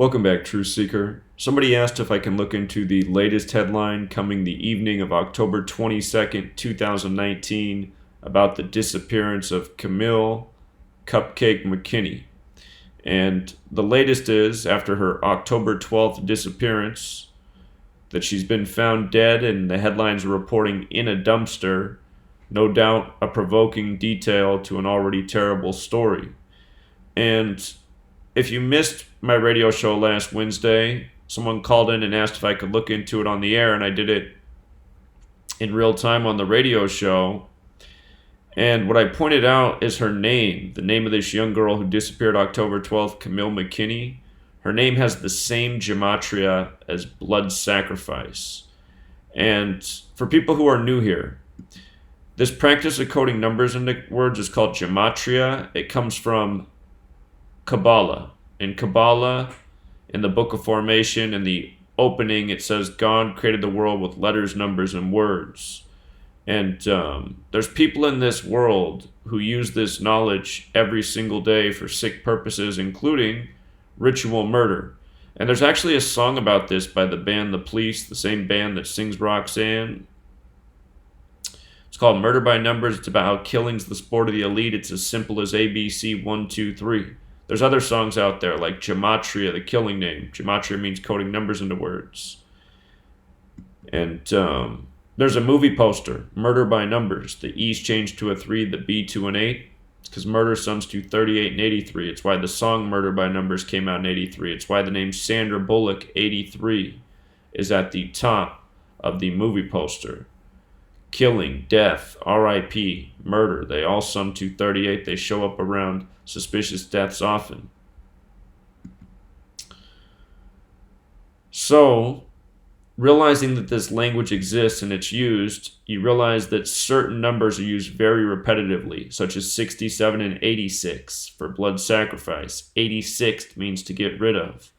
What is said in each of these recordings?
Welcome back, Truth Seeker. Somebody asked if I can look into the latest headline coming the evening of October 22nd, 2019, about the disappearance of Kamille, Cupcake McKinney. And the latest is, after her October 12th disappearance, that she's been found dead, and the headlines are reporting in a dumpster, no doubt a provoking detail to an already terrible story. And if you missed my radio show last Wednesday, someone called in and asked if I could look into it on the air, and I did it in real time on the radio show. And what I pointed out is her name, the name of this young girl who disappeared October 12th, Kamille McKinney. Her name has the same gematria as blood sacrifice. And for people who are new here, this practice of coding numbers into words is called Gematria. It comes from Kabbalah. In Kabbalah, in the Book of Formation, in the opening, it says God created the world with letters, numbers, and words. And there's people in this world who use this knowledge every single day for sick purposes, including ritual murder. And there's actually a song about this by the band The Police, the same band that sings Roxanne. It's called Murder by Numbers. It's about how killing's the sport of the elite. It's as simple as ABC 1, 2, 3. There's other songs out there like Gematria, the killing name. Gematria means coding numbers into words. And there's a movie poster, Murder by Numbers. The E's changed to a 3, the B to an 8. It's because murder sums to 38 and 83. It's why the song Murder by Numbers came out in 83. It's why the name Sandra Bullock, 83, is at the top of the movie poster. Killing, death, R.I.P., murder, they all sum to 38. They show up around suspicious deaths often. So, realizing that this language exists and it's used, you realize that certain numbers are used very repetitively, such as 67 and 86 for blood sacrifice. 86 means to get rid of.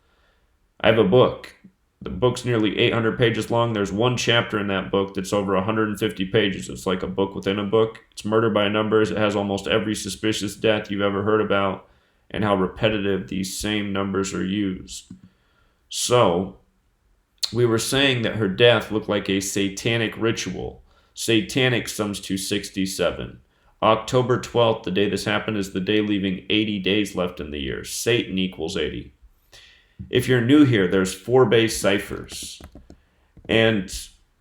I have a book. The book's nearly 800 pages long. There's one chapter in that book that's over 150 pages. It's like a book within a book. It's Murder by Numbers. It has almost every suspicious death you've ever heard about and how repetitive these same numbers are used. So, we were saying that her death looked like a satanic ritual. Satanic sums to 67. October 12th, the day this happened, is the day leaving 80 days left in the year. Satan equals 80. If you're new here, there's 4 base ciphers. And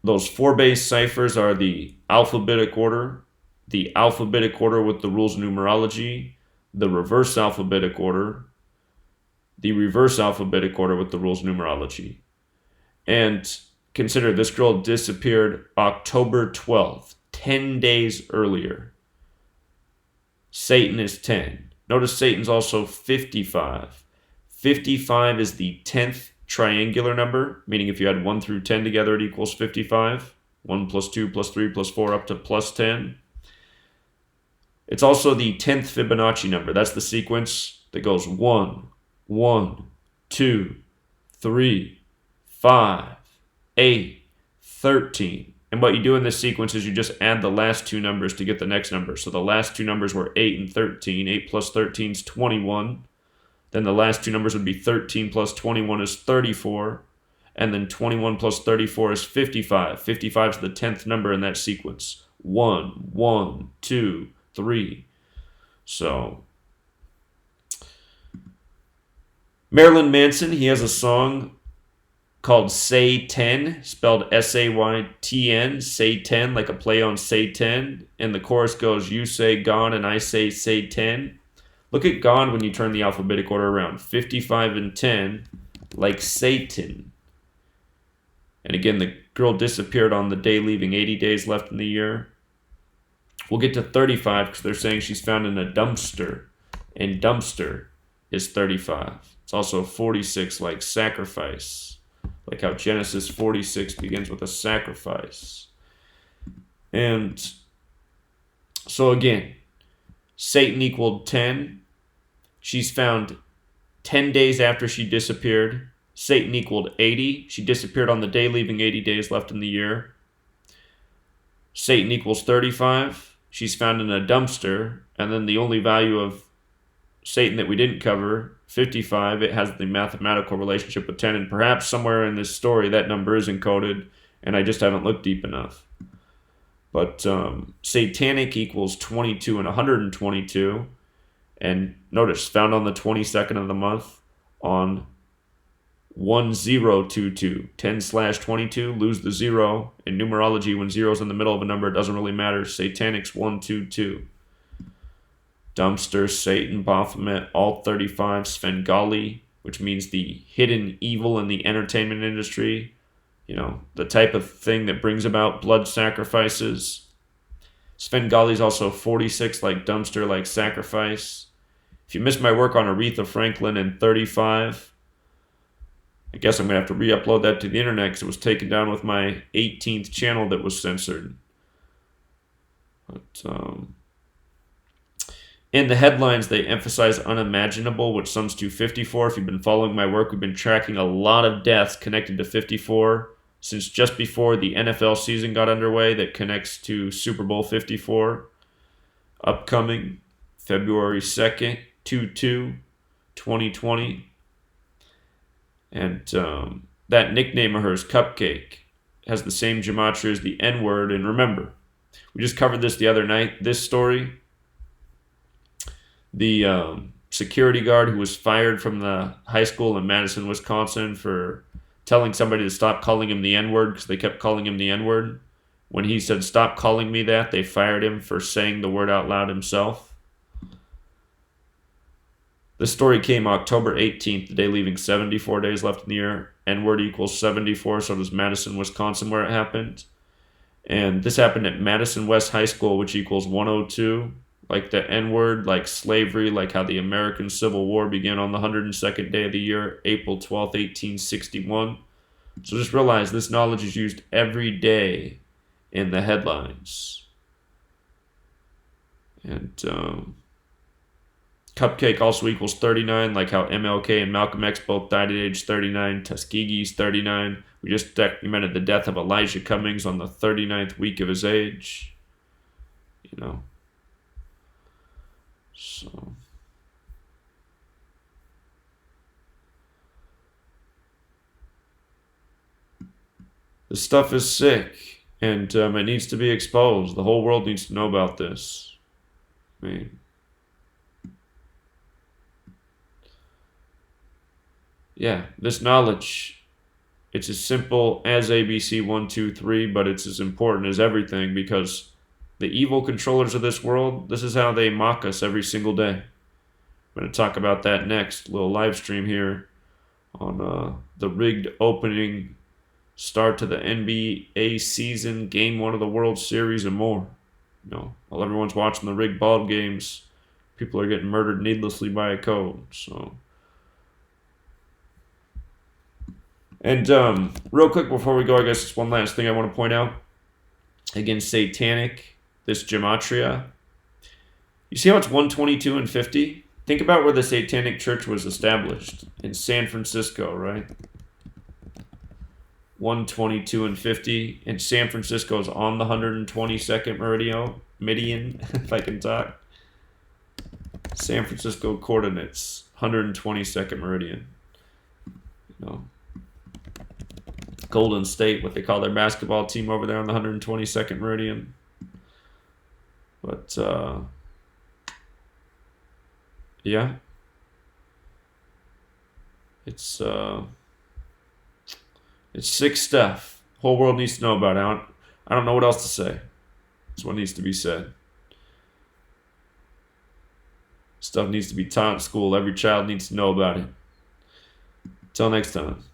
those 4 base ciphers are the alphabetic order with the rules of numerology, the reverse alphabetic order with the rules of numerology. And consider this girl disappeared October 12th, 10 days earlier. Satan is 10. Notice Satan's also 55. 55 is the 10th triangular number, meaning if you add 1 through 10 together, it equals 55. 1 plus 2 plus 3 plus 4 up to plus 10. It's also the 10th Fibonacci number. That's the sequence that goes 1, 1, 2, 3, 5, 8, 13. And what you do in this sequence is you just add the last 2 numbers to get the next number. So the last 2 numbers were 8 and 13. 8 plus 13 is 21. Then the last 2 numbers would be 13 plus 21 is 34. And then 21 plus 34 is 55. 55 is the 10th number in that sequence. 1, 1, 2, 3. So, Marilyn Manson, he has a song called Say 10, spelled S-A-Y-T-N, Say 10, like a play on Satan. And the chorus goes, you say gone and I say 10. Look at God when you turn the alphabetic order around. 55 and 10, like Satan. And again, the girl disappeared on the day leaving 80 days left in the year. We'll get to 35 because they're saying she's found in a dumpster. And dumpster is 35. It's also 46, like sacrifice. Like how Genesis 46 begins with a sacrifice. And so again, Satan equaled 10. She's found 10 days after she disappeared. Satan equaled 80. She disappeared on the day leaving 80 days left in the year. Satan equals 35. She's found in a dumpster. And then the only value of Satan that we didn't cover, 55, it has the mathematical relationship with 10, and perhaps somewhere in this story that number is encoded, and I just haven't looked deep enough. But Satanic equals 22 and 122, and notice, found on the 22nd of the month on 1022, 10/22, lose the 0. In numerology, when 0's in the middle of a number, it doesn't really matter. Satanic's 122. Dumpster, Satan, Baphomet, Alt 35, Svengali, which means the hidden evil in the entertainment industry. You know, the type of thing that brings about blood sacrifices. Svengali is also 46, like dumpster, like sacrifice. If you missed my work on Aretha Franklin in 35, I guess I'm going to have to re-upload that to the internet because it was taken down with my 18th channel that was censored. But, in the headlines, they emphasize unimaginable, which sums to 54. If you've been following my work, we've been tracking a lot of deaths connected to 54 since just before the NFL season got underway that connects to Super Bowl 54, upcoming February 2nd, 2020. And that nickname of hers, Cupcake, has the same gematria as the N-word. And remember, we just covered this the other night, this story. The security guard who was fired from the high school in Madison, Wisconsin for telling somebody to stop calling him the N-word because they kept calling him the N-word. When he said, "Stop calling me that," they fired him for saying the word out loud himself. This story came October 18th, the day leaving 74 days left in the year. N-word equals 74, so does Madison, Wisconsin, where it happened. And this happened at Madison West High School, which equals 102. Like the N-word, like slavery, like how the American Civil War began on the 102nd day of the year, April 12th, 1861. So just realize this knowledge is used every day in the headlines. And Cupcake also equals 39, like how MLK and Malcolm X both died at age 39. Tuskegee's 39. We just documented the death of Elijah Cummings on the 39th week of his age. You know. So, this stuff is sick, and it needs to be exposed. The whole world needs to know about this. I mean, yeah, this knowledge, it's as simple as ABC 1, 2, 3, but it's as important as everything because the evil controllers of this world, this is how they mock us every single day. I'm going to talk about that next. A little live stream here on the rigged opening start to the NBA season, game 1 of the World Series, and more. You know, while everyone's watching the rigged ball games, people are getting murdered needlessly by a code. So, and real quick before we go, I guess just one last thing I want to point out. Again, Satanic, this gematria. You see how it's 122 and 50? Think about where the Satanic Church was established. In San Francisco, right? 122 and 50. And San Francisco is on the 122nd meridian, if I can talk. San Francisco coordinates, 122nd meridian. You know. Golden State, what they call their basketball team over there on the 122nd meridian. But, yeah. It's sick stuff. Whole world needs to know about it. I don't know what else to say. It's what needs to be said. Stuff needs to be taught in school. Every child needs to know about it. Until next time.